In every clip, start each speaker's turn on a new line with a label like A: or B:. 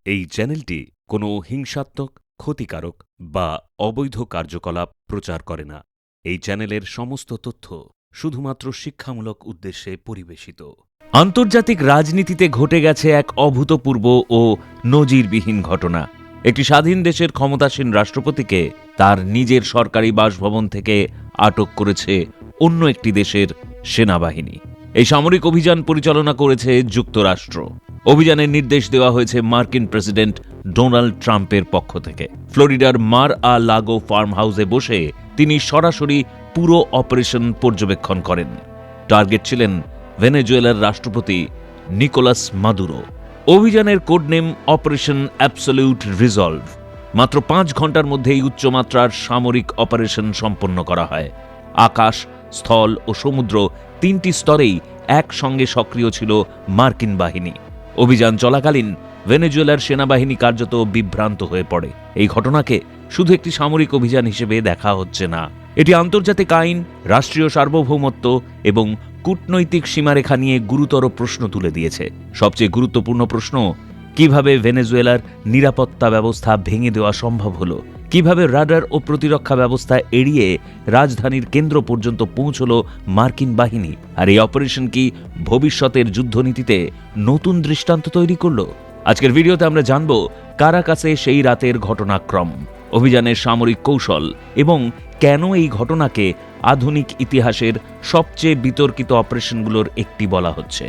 A: এই চ্যানেলটি কোনো হিংসাত্মক, ক্ষতিকারক বা অবৈধ কার্যকলাপ প্রচার করে না। এই চ্যানেলের সমস্ত তথ্য শুধুমাত্র শিক্ষামূলক উদ্দেশ্যে পরিবেশিত। আন্তর্জাতিক রাজনীতিতে ঘটে গেছে এক অভূতপূর্ব ও নজিরবিহীন ঘটনা। একটি স্বাধীন দেশের ক্ষমতাসীন রাষ্ট্রপতিকে তার নিজের সরকারি বাসভবন থেকে আটক করেছে অন্য একটি দেশের সেনাবাহিনী। এই সামরিক অভিযান পরিচালনা করেছে যুক্তরাষ্ট্র। অভিযানের নির্দেশ দেওয়া হয়েছে মার্কিন প্রেসিডেন্ট ডোনাল্ড ট্রাম্পের পক্ষ থেকে। ফ্লোরিডার মার আ লাগো ফার্ম হাউসে বসে তিনি সরাসরি পুরো অপারেশন পর্যবেক্ষণ করেন। টার্গেট ছিলেন ভেনেজুয়েলার রাষ্ট্রপতি নিকোলাস মাদুরো। অভিযানের কোডনেম অপারেশন অ্যাবসলিউট রিজলভ। মাত্র 5 ঘন্টার মধ্যেই উচ্চমাত্রার সামরিক অপারেশন সম্পন্ন করা হয়। আকাশ, স্থল ও সমুদ্র 3টি স্তরেই একসঙ্গে সক্রিয় ছিল মার্কিন বাহিনী। অভিযান চলাকালীন ভেনেজুয়েলার সেনাবাহিনী কার্যত বিভ্রান্ত হয়ে পড়ে। এই ঘটনাকে শুধু একটি সামরিক অভিযান হিসেবে দেখা হচ্ছে না, এটি আন্তর্জাতিক আইন, রাষ্ট্রীয় সার্বভৌমত্ব এবং কূটনৈতিক সীমারেখা নিয়ে গুরুতর প্রশ্ন তুলে দিয়েছে। সবচেয়ে গুরুত্বপূর্ণ প্রশ্ন, কিভাবে ভেনেজুয়েলার নিরাপত্তা ব্যবস্থা ভেঙে দেওয়া সম্ভব হলো? কিভাবে রাডার ও প্রতিরক্ষা ব্যবস্থা এড়িয়ে রাজধানীর কেন্দ্র পর্যন্ত পৌঁছল মার্কিন বাহিনী? আর এই অপারেশন কি ভবিষ্যতের যুদ্ধনীতিতে নতুন দৃষ্টান্ত তৈরি করল? আজকের ভিডিওতে আমরা জানব কারাকাসে সেই রাতের ঘটনাক্রম, অভিযানের সামরিক কৌশল এবং কেন এই ঘটনাকে আধুনিক ইতিহাসের সবচেয়ে বিতর্কিত অপারেশনগুলোর একটি বলা হচ্ছে।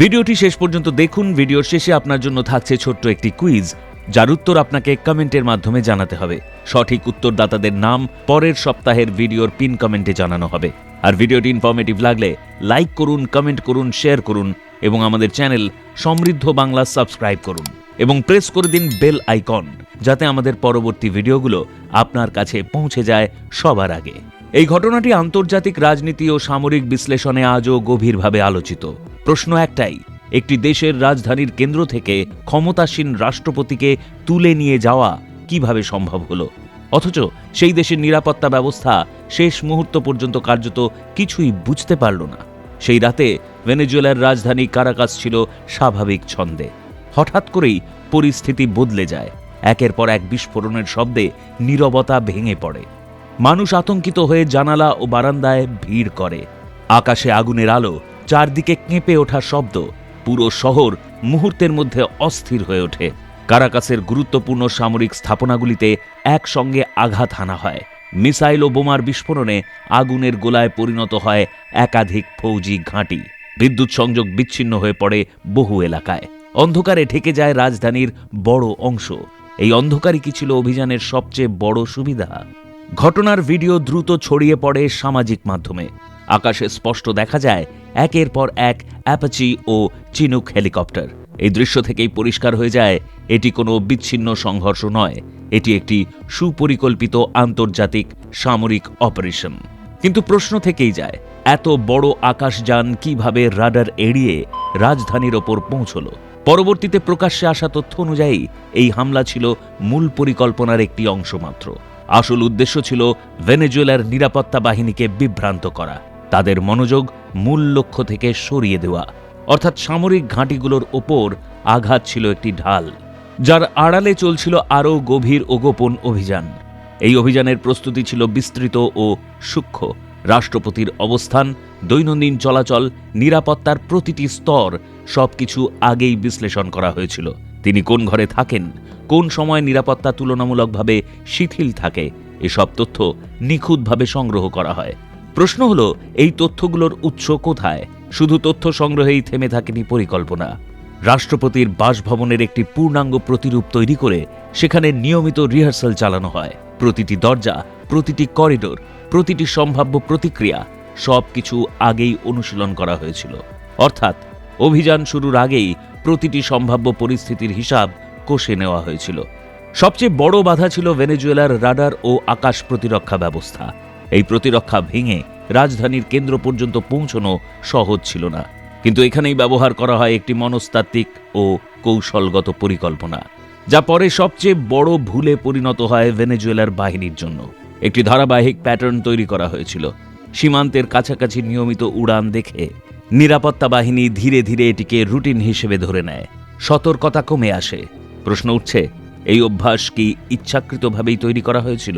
A: ভিডিওটি শেষ পর্যন্ত দেখুন। ভিডিওর শেষে আপনার জন্য থাকছে ছোট্ট একটি কুইজ, যার উত্তর আপনাকে কমেন্টের মাধ্যমে জানাতে হবে। সঠিক উত্তরদাতাদের নাম পরের সপ্তাহের ভিডিওর পিন কমেন্টে জানানো হবে। আর ভিডিওটি ইনফরমেটিভ লাগলে লাইক করুন, কমেন্ট করুন, শেয়ার করুন এবং আমাদের চ্যানেল সমৃদ্ধ বাংলা সাবস্ক্রাইব করুন এবং প্রেস করে দিন বেল আইকন, যাতে আমাদের পরবর্তী ভিডিওগুলো আপনার কাছে পৌঁছে যায় সবার আগে। এই ঘটনাটি আন্তর্জাতিক রাজনীতি ও সামরিক বিশ্লেষণে আজও গভীরভাবে আলোচিত। প্রশ্ন একটাই, একটি দেশের রাজধানীর কেন্দ্র থেকে ক্ষমতাসীন রাষ্ট্রপতিকে তুলে নিয়ে যাওয়া কিভাবে সম্ভব হলো? অথচ সেই দেশের নিরাপত্তা ব্যবস্থা শেষ মুহূর্ত পর্যন্ত কার্যত কিছুই বুঝতে পারল না। সেই রাতে ভেনেজুয়েলার রাজধানী কারাকাস ছিল স্বাভাবিক ছন্দে। হঠাৎ করেই পরিস্থিতি বদলে যায়। একের পর এক বিস্ফোরণের শব্দে নীরবতা ভেঙে পড়ে। মানুষ আতঙ্কিত হয়ে জানালা ও বারান্দায় ভিড় করে। আকাশে আগুনের আলো, চারদিকে কেঁপে ওঠা শব্দ, পুরো শহর মুহূর্তের মধ্যে অস্থির হয়ে ওঠে। কারাকাসের গুরুত্বপূর্ণ সামরিক স্থাপনাগুলিতে একসঙ্গে আঘাত হানা হয়। মিসাইল ও বোমার বিস্ফোরণে আগুনের গোলায় পরিণত হয় একাধিক ফৌজি ঘাঁটি। বিদ্যুৎ সংযোগ বিচ্ছিন্ন হয়ে পড়ে বহু এলাকায়। অন্ধকারে ঢেকে যায় রাজধানীর বড় অংশ। এই অন্ধকারই কি ছিল অভিযানের সবচেয়ে বড় সুবিধা? ঘটনার ভিডিও দ্রুত ছড়িয়ে পড়ে সামাজিক মাধ্যমে। আকাশে স্পষ্ট দেখা যায় একের পর এক অ্যাপাচি ও চিনুক হেলিকপ্টার। এই দৃশ্য থেকেই পরিষ্কার হয়ে যায় এটি কোনো বিচ্ছিন্ন সংঘর্ষ নয়, এটি একটি সুপরিকল্পিত আন্তর্জাতিক সামরিক অপারেশন। কিন্তু প্রশ্ন থেকেই যায়, এত বড় আকাশযান কিভাবে রাডার এড়িয়ে রাজধানীর ওপর পৌঁছল? পরবর্তীতে প্রকাশ্যে আসা তথ্য অনুযায়ী এই হামলা ছিল মূল পরিকল্পনার একটি অংশ মাত্র। আসল উদ্দেশ্য ছিল ভেনেজুয়েলার নিরাপত্তা বাহিনীকে বিভ্রান্ত করা, তাদের মনোযোগ মূল লক্ষ্য থেকে সরিয়ে দেওয়া। অর্থাৎ সামরিক ঘাঁটিগুলোর ওপর আঘাত ছিল একটি ঢাল, যার আড়ালে চলছিল আরও গভীর ও গোপন অভিযান। এই অভিযানের প্রস্তুতি ছিল বিস্তৃত ও সূক্ষ্ম। রাষ্ট্রপতির অবস্থান, দৈনন্দিন চলাচল, নিরাপত্তার প্রতিটি স্তর সবকিছু আগেই বিশ্লেষণ করা হয়েছিল। তিনি কোন ঘরে থাকেন, কোন সময় নিরাপত্তা তুলনামূলকভাবে শিথিল থাকে, এসব তথ্য নিখুঁতভাবে সংগ্রহ করা হয়। প্রশ্ন হলো, এই তথ্যগুলোর উৎস কোথায়? শুধু তথ্য সংগ্রহেই থেমে থাকেনি পরিকল্পনা। রাষ্ট্রপতির বাসভবনের একটি পূর্ণাঙ্গ প্রতিরূপ তৈরি করে সেখানে নিয়মিত রিহার্সাল চালানো হয়। প্রতিটি দরজা, প্রতিটি করিডোর, প্রতিটি সম্ভাব্য প্রতিক্রিয়া সবকিছু আগেই অনুশীলন করা হয়েছিল। অর্থাৎ অভিযান শুরুর আগেই প্রতিটি সম্ভাব্য পরিস্থিতির হিসাব কষে নেওয়া হয়েছিল। সবচেয়ে বড় বাধা ছিল ভেনেজুয়েলার রাডার ও আকাশ প্রতিরক্ষা ব্যবস্থা। এই প্রতিরক্ষা ভেঙে রাজধানীর কেন্দ্র পর্যন্ত পৌঁছানো সহজ ছিল না। কিন্তু এখানেই ব্যবহার করা হয় একটি মনস্তাত্ত্বিক ও কৌশলগত পরিকল্পনা, যা পরে সবচেয়ে বড় ভুলে পরিণত হয় ভেনেজুয়েলার বাহিনীর জন্য। একটি ধারাবাহিক প্যাটার্ন তৈরি করা হয়েছিল। সীমান্তের কাছাকাছি নিয়মিত উড়ান দেখে নিরাপত্তা বাহিনী ধীরে ধীরে এটিকে রুটিন হিসেবে ধরে নেয়। সতর্কতা কমে আসে। প্রশ্ন উঠছে, এই অভ্যাস কি ইচ্ছাকৃতভাবেই তৈরি করা হয়েছিল?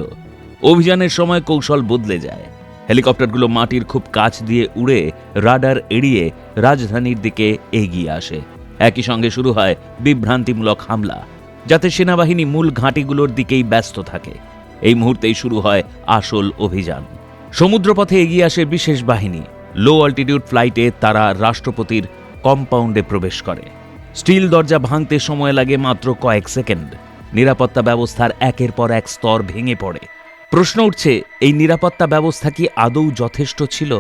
A: অভিযানের সময় কৌশল বদলে যায়। হেলিকপ্টারগুলো মাটির খুব কাছ দিয়ে উড়ে রাডার এড়িয়ে রাজধানীর দিকে এগিয়ে আসে। একই সঙ্গে শুরু হয় বিভ্রান্তিমূলক হামলা, যাতে সেনাবাহিনী মূল ঘাঁটিগুলোর দিকেই ব্যস্ত থাকে। এই মুহূর্তেই শুরু হয় আসল অভিযান। সমুদ্রপথে এগিয়ে আসে বিশেষ বাহিনী। লো অল্টিটিউড ফ্লাইটে তারা রাষ্ট্রপতির কম্পাউন্ডে প্রবেশ করে। স্টিল দরজা ভাঙতে সময় লাগে মাত্র কয়েক সেকেন্ড। নিরাপত্তা ব্যবস্থার একের পর এক স্তর ভেঙে পড়ে। প্রশ্ন উঠছে, এই নিরাপত্তা ব্যবস্থা কি আদৌ যথেষ্ট ছিল?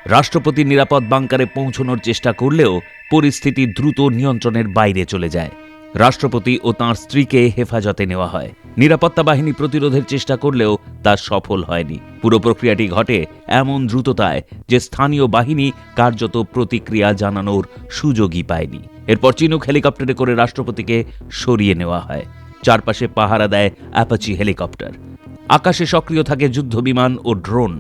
A: রাষ্ট্রপতির নিরাপদ বাংকারে পৌঁছানোর চেষ্টা করলেও পরিস্থিতি দ্রুত নিয়ন্ত্রণের বাইরে চলে যায়। রাষ্ট্রপতি ও তাঁর স্ত্রীকে হেফাজতে নেওয়া হয়। নিরাপত্তা বাহিনী প্রতিরোধের চেষ্টা করলেও তা সফল হয়নি। পুরো প্রক্রিয়াটি ঘটে এমন দ্রুততায় যে স্থানীয় বাহিনী কার্যত প্রতিক্রিয়া জানানোর সুযোগই পায়নি। এরপর চিনুক হেলিকপ্টারে করে রাষ্ট্রপতিকে সরিয়ে নেওয়া হয়। চারপাশে পাহারা দেয় অ্যাপাচি হেলিকপ্টার। আকাশে সক্রিয় থাকে যুদ্ধবিমান ও ড্রোন।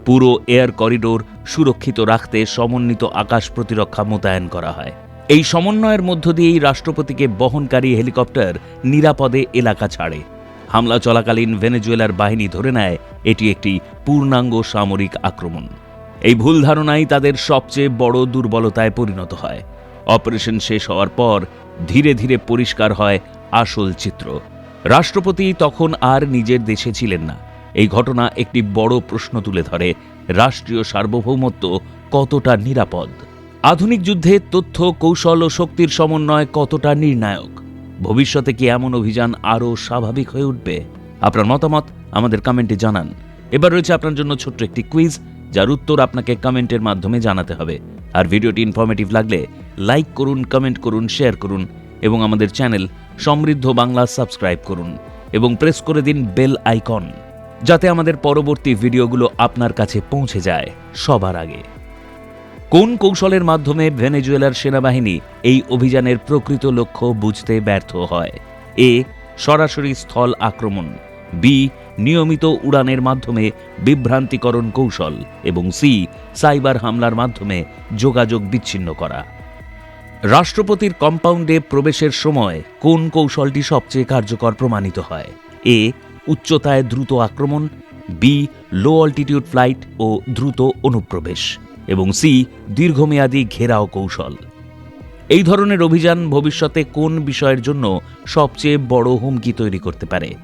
A: পুরো এয়ার করিডোর সুরক্ষিত রাখতে সমন্বিত আকাশ প্রতিরক্ষা মোতায়েন করা হয়। এই সমন্বয়ের মধ্য দিয়েই রাষ্ট্রপতিকে বহনকারী হেলিকপ্টার নিরাপদে এলাকা ছাড়ে। হামলা চলাকালীন ভেনেজুয়েলার বাহিনী ধরে নেয় এটি একটি পূর্ণাঙ্গ সামরিক আক্রমণ। এই ভুল ধারণাই তাদের সবচেয়ে বড় দুর্বলতায় পরিণত হয়। অপারেশন শেষ হওয়ার পর ধীরে ধীরে পরিষ্কার হয় আসল চিত্র। রাষ্ট্রপতি তখন আর নিজের দেশে ছিলেন না। এই ঘটনা একটি বড় প্রশ্ন তুলে ধরে, রাষ্ট্রীয় সার্বভৌমত্ব কতটা নিরাপদ? আধুনিক যুদ্ধে তথ্য, কৌশল ও শক্তির সমন্বয় কতটা নির্ণায়ক? ভবিষ্যতে কি এমন অভিযান আরও স্বাভাবিক হয়ে উঠবে? আপনার মতামত আমাদের কমেন্টে জানান। এবার রয়েছে আপনার জন্য ছোট্ট একটি কুইজ, যার উত্তর আপনাকে কমেন্টের মাধ্যমে জানাতে হবে। আর ভিডিওটি ইনফরমেটিভ লাগলে লাইক করুন, কমেন্ট করুন, শেয়ার করুন এবং আমাদের চ্যানেল সমৃদ্ধ বাংলা সাবস্ক্রাইব করুন এবং প্রেস করে দিন বেল আইকন, যাতে আমাদের পরবর্তী ভিডিওগুলো আপনার কাছে পৌঁছে যায় সবার আগে। কোন কৌশলের মাধ্যমে ভেনেজুয়েলার সেনাবাহিনী এই অভিযানের প্রকৃত লক্ষ্য বুঝতে ব্যর্থ হয়? এ, সরাসরি স্থল আক্রমণ, বি, নিয়মিত উড়ানের মাধ্যমে বিভ্রান্তিকরণ কৌশল এবং সি, সাইবার হামলার মাধ্যমে যোগাযোগ বিচ্ছিন্ন করা। রাষ্ট্রপতির কম্পাউন্ডে প্রবেশের সময় কোন কৌশলটি সবচেয়ে কার্যকর প্রমাণিত হয়? এ, উচ্চতায় দ্রুত আক্রমণ, বি, লো অল্টিটিউড ফ্লাইট ও দ্রুত অনুপ্রবেশ এবং সি, দীর্ঘমেয়াদী ঘেরাও কৌশল। এই ধরনের অভিযান ভবিষ্যতে কোন বিষয়ের জন্য সবচেয়ে বড় হুমকি তৈরি করতে পারে?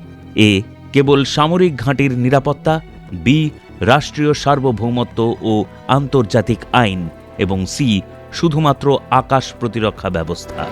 A: এ, কেবল সামরিক ঘাঁটির নিরাপত্তা, বি, রাষ্ট্রীয় সার্বভৌমত্ব ও আন্তর্জাতিক আইন এবং সি, শুধুমাত্র আকাশ প্রতিরক্ষা ব্যবস্থা।